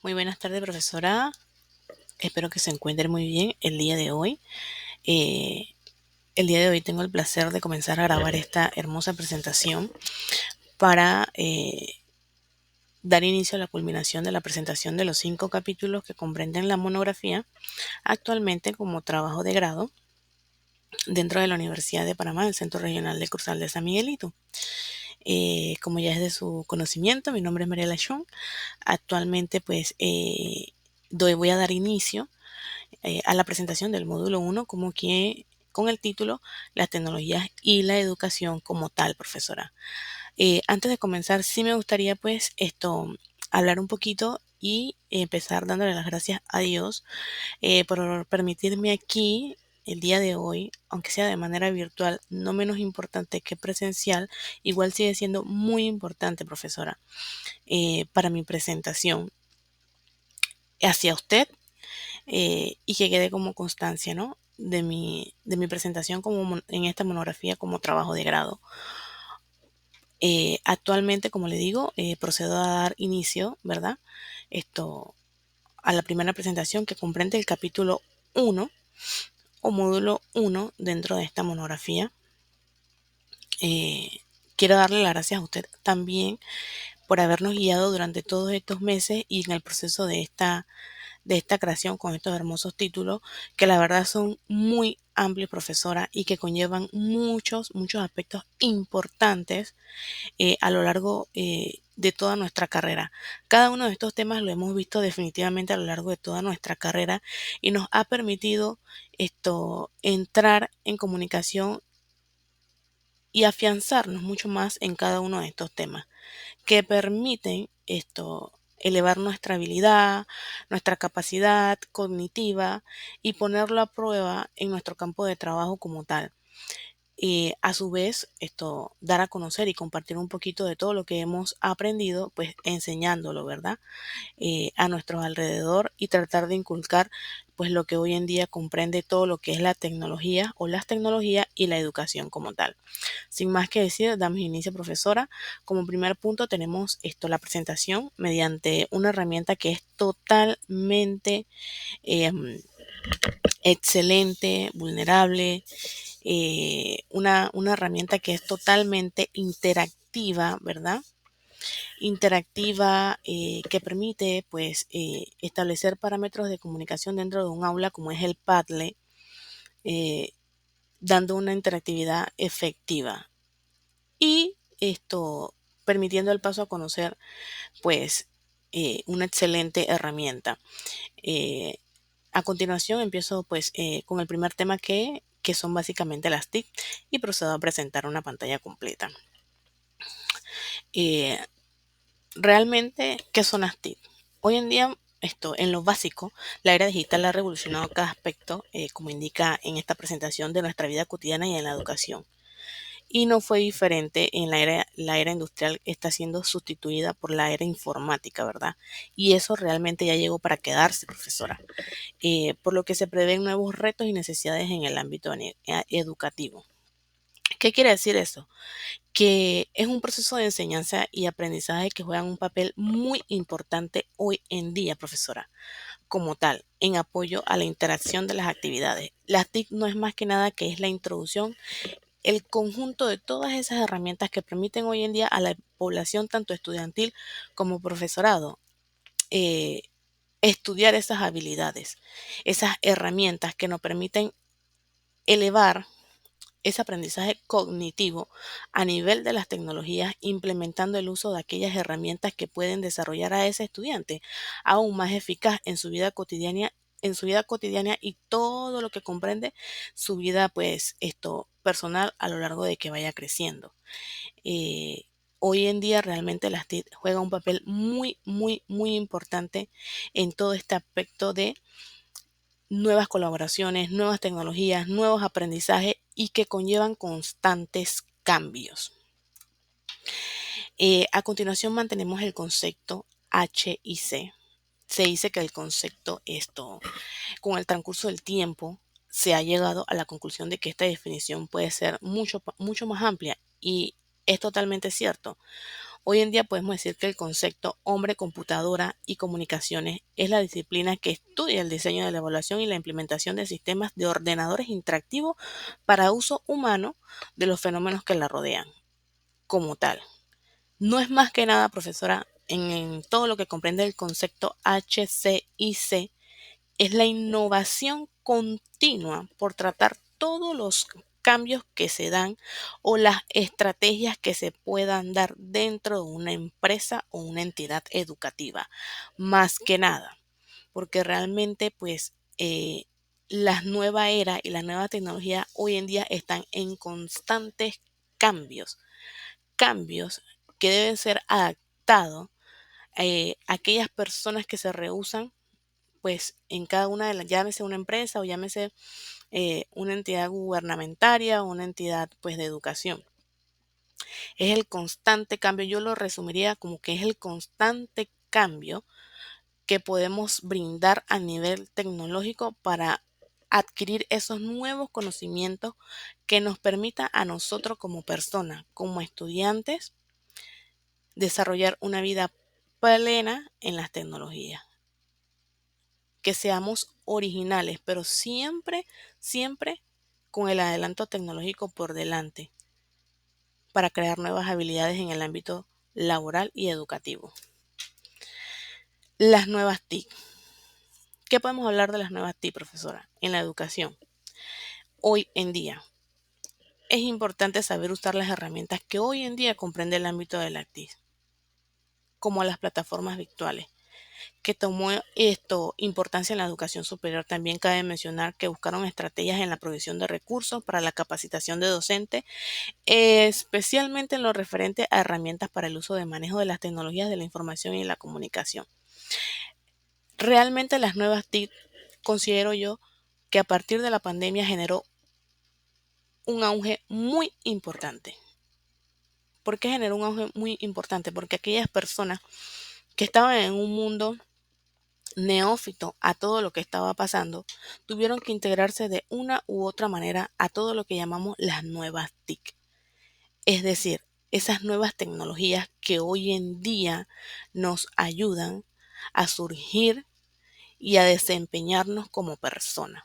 Muy buenas tardes, profesora. Espero que se encuentre muy bien el día de hoy. Eh, el día de hoy tengo el placer de comenzar a grabar esta hermosa presentación para dar inicio a la culminación de la presentación de los 5 capítulos que comprenden la monografía actualmente como trabajo de grado dentro de la Universidad de Panamá, el Centro Regional de Cursal de San Miguelito. Como ya es de su conocimiento, mi nombre es María Lachón. Actualmente, pues, voy a dar inicio a la presentación del módulo 1 como que con el título Las tecnologías y la educación como tal, profesora. Antes de comenzar, sí me gustaría pues hablar un poquito y empezar dándole las gracias a Dios por permitirme aquí el día de hoy, aunque sea de manera virtual, no menos importante que presencial, igual sigue siendo muy importante, profesora, para mi presentación hacia usted y que quede como constancia, ¿no? De mi presentación en esta monografía como trabajo de grado. Actualmente, como le digo, procedo a dar inicio, ¿verdad? Esto a la primera presentación que comprende el capítulo 1 o módulo 1 dentro de esta monografía. Eh, Quiero darle las gracias a usted también por habernos guiado durante todos estos meses y en el proceso de esta creación con estos hermosos títulos que la verdad son muy amplios, profesora, y que conllevan muchos aspectos importantes a lo largo de toda nuestra carrera. Cada uno de estos temas lo hemos visto definitivamente a lo largo de toda nuestra carrera y nos ha permitido entrar en comunicación y afianzarnos mucho más en cada uno de estos temas que permiten elevar nuestra habilidad, nuestra capacidad cognitiva y ponerlo a prueba en nuestro campo de trabajo como tal. Y a su vez, dar a conocer y compartir un poquito de todo lo que hemos aprendido, pues enseñándolo, ¿verdad? A nuestro alrededor y tratar de inculcar pues lo que hoy en día comprende todo lo que es la tecnología o las tecnologías y la educación como tal. Sin más que decir, damos inicio, profesora. Como primer punto tenemos la presentación mediante una herramienta que es totalmente em, excelente, vulnerable, una herramienta que es totalmente interactiva, ¿verdad? Interactiva que permite pues establecer parámetros de comunicación dentro de un aula como es el Padlet, eh, dando una interactividad efectiva y permitiendo el paso a conocer pues una excelente herramienta. Eh, a continuación empiezo pues con el primer tema que son básicamente las TIC y procedo a presentar una pantalla completa. Eh, Realmente, ¿qué son las TIC? Hoy en día, en lo básico, la era digital ha revolucionado cada aspecto, como indica en esta presentación, de nuestra vida cotidiana y en la educación. Y no fue diferente en la era industrial está siendo sustituida por la era informática, ¿verdad? Y eso realmente ya llegó para quedarse, profesora. Por lo que se prevén nuevos retos y necesidades en el ámbito educativo. ¿Qué quiere decir eso? Que es un proceso de enseñanza y aprendizaje que juegan un papel muy importante hoy en día, profesora, como tal, en apoyo a la interacción de las actividades. Las TIC no es más que nada que es la introducción, el conjunto de todas esas herramientas que permiten hoy en día a la población, tanto estudiantil como profesorado, eh, estudiar esas habilidades, esas herramientas que nos permiten elevar ese aprendizaje cognitivo a nivel de las tecnologías, implementando el uso de aquellas herramientas que pueden desarrollar a ese estudiante aún más eficaz en su vida cotidiana y todo lo que comprende su vida, pues, personal a lo largo de que vaya creciendo. Eh, Hoy en día realmente las TIC juegan un papel muy importante en todo este aspecto de nuevas colaboraciones, nuevas tecnologías, nuevos aprendizajes y que conllevan constantes cambios. A continuación mantenemos el concepto H y C. Se dice que el concepto con el transcurso del tiempo, se ha llegado a la conclusión de que esta definición puede ser mucho más amplia y es totalmente cierto. Hoy en día podemos decir que el concepto hombre-computadora y comunicaciones es la disciplina que estudia el diseño de la evaluación y la implementación de sistemas de ordenadores interactivos para uso humano de los fenómenos que la rodean como tal. No es más que nada, profesora, en todo lo que comprende el concepto HCIC, es la innovación continua por tratar todos los cambios que se dan o las estrategias que se puedan dar dentro de una empresa o una entidad educativa. Más que nada, porque realmente pues la nueva era y la nueva tecnología hoy en día están en constantes cambios, cambios que deben ser adaptados a aquellas personas que se rehúsan pues en cada una de las, llámese una empresa o llámese una entidad gubernamentaria o una entidad pues de educación. Es el constante cambio, yo lo resumiría como que es el constante cambio que podemos brindar a nivel tecnológico para adquirir esos nuevos conocimientos que nos permita a nosotros como personas, como estudiantes, desarrollar una vida plena en las tecnologías. Que seamos originales, pero siempre, siempre con el adelanto tecnológico por delante para crear nuevas habilidades en el ámbito laboral y educativo. Las nuevas TIC. ¿Qué podemos hablar de las nuevas TIC, profesora? En la educación. Hoy en día es importante saber usar las herramientas que hoy en día comprende el ámbito de la TIC, como las plataformas virtuales que tomó esto importancia en la educación superior. También cabe mencionar que buscaron estrategias en la provisión de recursos para la capacitación de docentes, especialmente en lo referente a herramientas para el uso de manejo de las tecnologías de la información y la comunicación. Realmente las nuevas TIC considero yo que a partir de la pandemia generó un auge muy importante. ¿Por qué generó un auge muy importante? Porque aquellas personas que estaban en un mundo neófito a todo lo que estaba pasando, tuvieron que integrarse de una u otra manera a todo lo que llamamos las nuevas TIC. Es decir, esas nuevas tecnologías que hoy en día nos ayudan a surgir y a desempeñarnos como personas.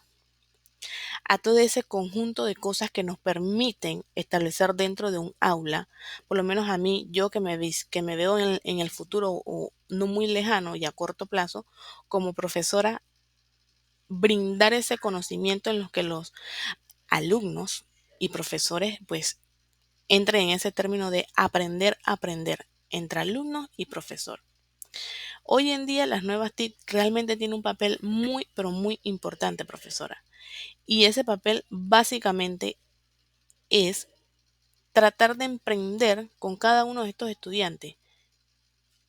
A todo ese conjunto de cosas que nos permiten establecer dentro de un aula, por lo menos a mí, yo que me veo en el futuro o no muy lejano y a corto plazo, como profesora, brindar ese conocimiento en los que los alumnos y profesores pues entren en ese término de aprender a aprender entre alumnos y profesor. Hoy en día las nuevas TIC realmente tienen un papel muy, pero muy importante, profesora. Y ese papel básicamente es tratar de emprender con cada uno de estos estudiantes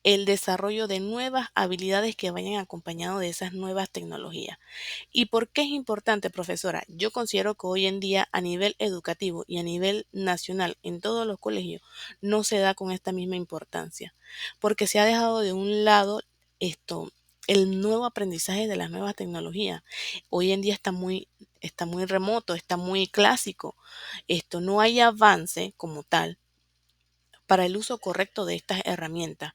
el desarrollo de nuevas habilidades que vayan acompañado de esas nuevas tecnologías. ¿Y por qué es importante, profesora? Yo considero que hoy en día a nivel educativo y a nivel nacional en todos los colegios no se da con esta misma importancia, porque se ha dejado de un lado esto, el nuevo aprendizaje de las nuevas tecnologías. Hoy en día está muy remoto, está muy clásico. Esto no hay avance como tal para el uso correcto de estas herramientas.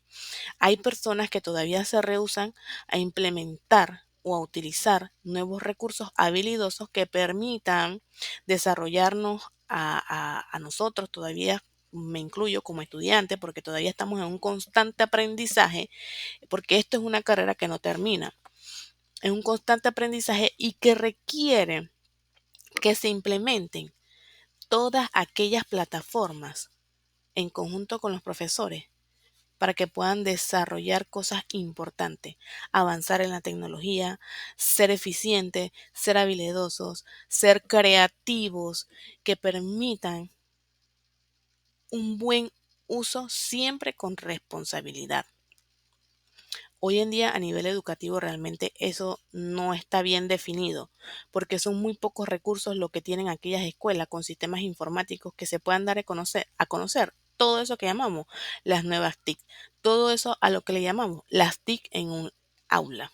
Hay personas que todavía se rehúsan a implementar o a utilizar nuevos recursos habilidosos que permitan desarrollarnos a nosotros todavía. Me incluyo como estudiante porque todavía estamos en un constante aprendizaje, porque esto es una carrera que no termina. Es un constante aprendizaje y que requiere que se implementen todas aquellas plataformas en conjunto con los profesores para que puedan desarrollar cosas importantes, avanzar en la tecnología, ser eficientes, ser habilidosos, ser creativos, que permitan un buen uso siempre con responsabilidad. Hoy en día a nivel educativo realmente eso no está bien definido, porque son muy pocos recursos lo que tienen aquellas escuelas con sistemas informáticos que se puedan dar a conocer todo eso que llamamos las nuevas TIC, todo eso a lo que le llamamos las TIC en un aula.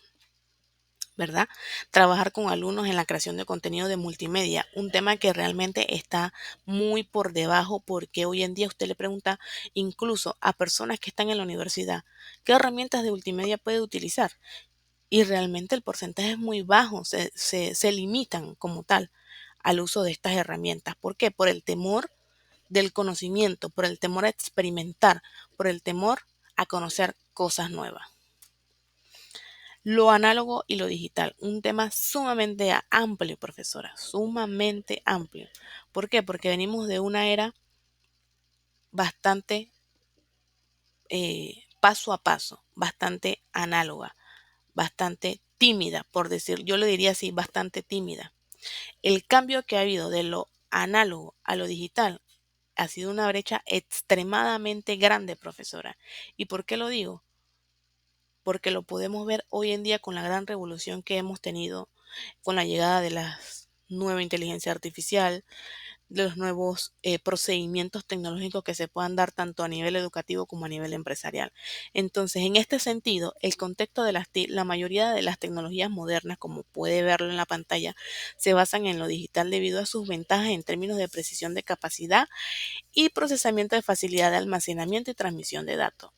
¿verdad? Trabajar con alumnos en la creación de contenido de multimedia, un tema que realmente está muy por debajo porque hoy en día usted le pregunta incluso a personas que están en la universidad, ¿qué herramientas de multimedia puede utilizar? Y realmente el porcentaje es muy bajo, se limitan como tal al uso de estas herramientas. ¿Por qué? Por el temor del conocimiento, por el temor a experimentar, por el temor a conocer cosas nuevas. Lo análogo y lo digital, un tema sumamente amplio, profesora, sumamente amplio. ¿Por qué? Porque venimos de una era bastante paso a paso, bastante análoga, bastante tímida, por decir, yo le diría así, bastante tímida. El cambio que ha habido de lo análogo a lo digital ha sido una brecha extremadamente grande, profesora. ¿Y por qué lo digo? Porque lo podemos ver hoy en día con la gran revolución que hemos tenido con la llegada de la nueva inteligencia artificial, de los nuevos procedimientos tecnológicos que se puedan dar tanto a nivel educativo como a nivel empresarial. Entonces, en este sentido, el contexto de la mayoría de las tecnologías modernas, como puede verlo en la pantalla, se basan en lo digital debido a sus ventajas en términos de precisión de capacidad y procesamiento de facilidad de almacenamiento y transmisión de datos.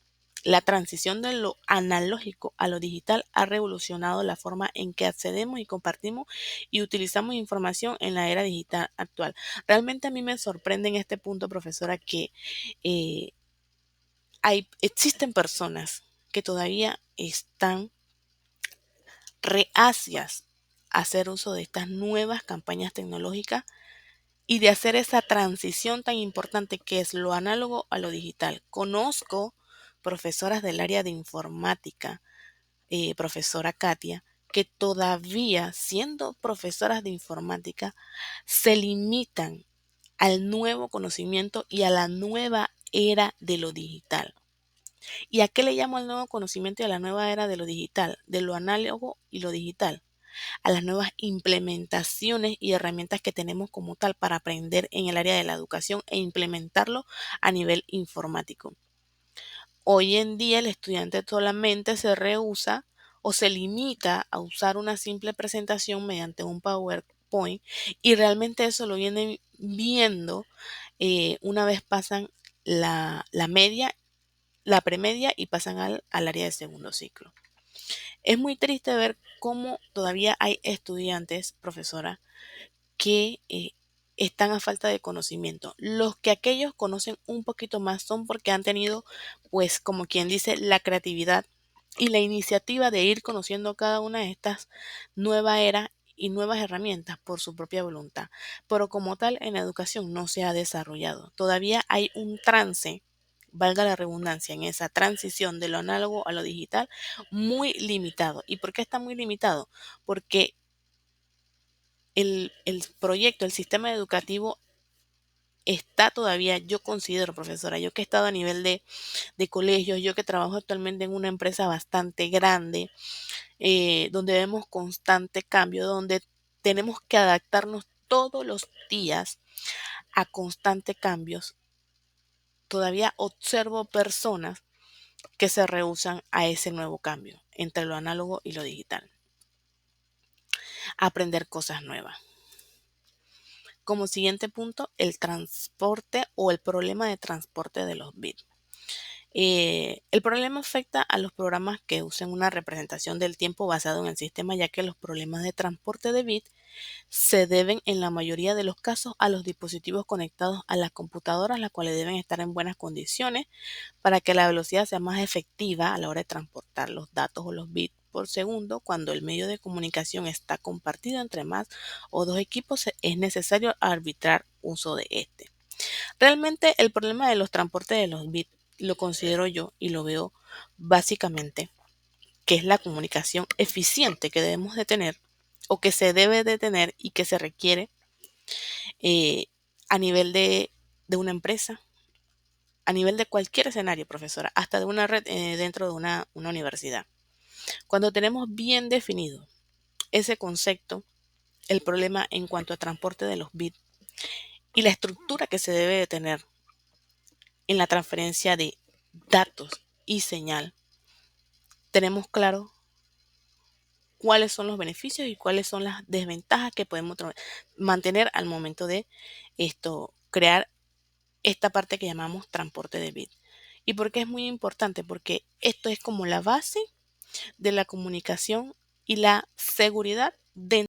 La transición de lo analógico a lo digital ha revolucionado la forma en que accedemos y compartimos y utilizamos información en la era digital actual. Realmente a mí me sorprende en este punto, profesora, que eh, existen personas que todavía están reacias a hacer uso de estas nuevas campañas tecnológicas y de hacer esa transición tan importante que es lo análogo a lo digital. Conozco profesoras del área de informática, profesora Katia, que todavía siendo profesoras de informática se limitan al nuevo conocimiento y a la nueva era de lo digital. ¿Y a qué le llamo al nuevo conocimiento y a la nueva era de lo digital? De lo análogo y lo digital, a las nuevas implementaciones y herramientas que tenemos como tal para aprender en el área de la educación e implementarlo a nivel informático. Hoy en día el estudiante solamente se rehúsa o se limita a usar una simple presentación mediante un PowerPoint y realmente eso lo vienen viendo una vez pasan la media, la premedia y pasan al área de segundo ciclo. Es muy triste ver cómo todavía hay estudiantes, profesora, que están a falta de conocimiento. Los que aquellos conocen un poquito más son porque han tenido, pues, como quien dice, la creatividad y la iniciativa de ir conociendo cada una de estas nueva era y nuevas herramientas por su propia voluntad. Pero como tal, en la educación no se ha desarrollado. Todavía hay un trance, valga la redundancia, en esa transición de lo análogo a lo digital muy limitado. ¿Y por qué está muy limitado? Porque el proyecto, el sistema educativo está todavía, yo considero, profesora, yo que he estado a nivel de colegios, yo que trabajo actualmente en una empresa bastante grande, donde vemos constante cambio, donde tenemos que adaptarnos todos los días a constantes cambios. Todavía observo personas que se rehúsan a ese nuevo cambio entre lo análogo y lo digital, a aprender cosas nuevas. Como siguiente punto, el transporte o el problema de transporte de los bits. El problema afecta a los programas que usen una representación del tiempo basado en el sistema, ya que los problemas de transporte de bits se deben en la mayoría de los casos a los dispositivos conectados a las computadoras, las cuales deben estar en buenas condiciones para que la velocidad sea más efectiva a la hora de transportar los datos o los bits por segundo. Cuando el medio de comunicación está compartido entre más o dos equipos, es necesario arbitrar uso de este. Realmente el problema de los transportes de los bits lo considero yo y lo veo básicamente que es la comunicación eficiente que debemos de tener o que se debe de tener y que se requiere eh, a nivel de una empresa, a nivel de cualquier escenario, profesora, hasta de una red dentro de una universidad. Cuando tenemos bien definido ese concepto, el problema en cuanto a transporte de los bits y la estructura que se debe de tener en la transferencia de datos y señal, tenemos claro cuáles son los beneficios y cuáles son las desventajas que podemos mantener al momento de crear esta parte que llamamos transporte de bit. ¿Y por qué es muy importante? Porque esto es como la base de la comunicación y la seguridad dentro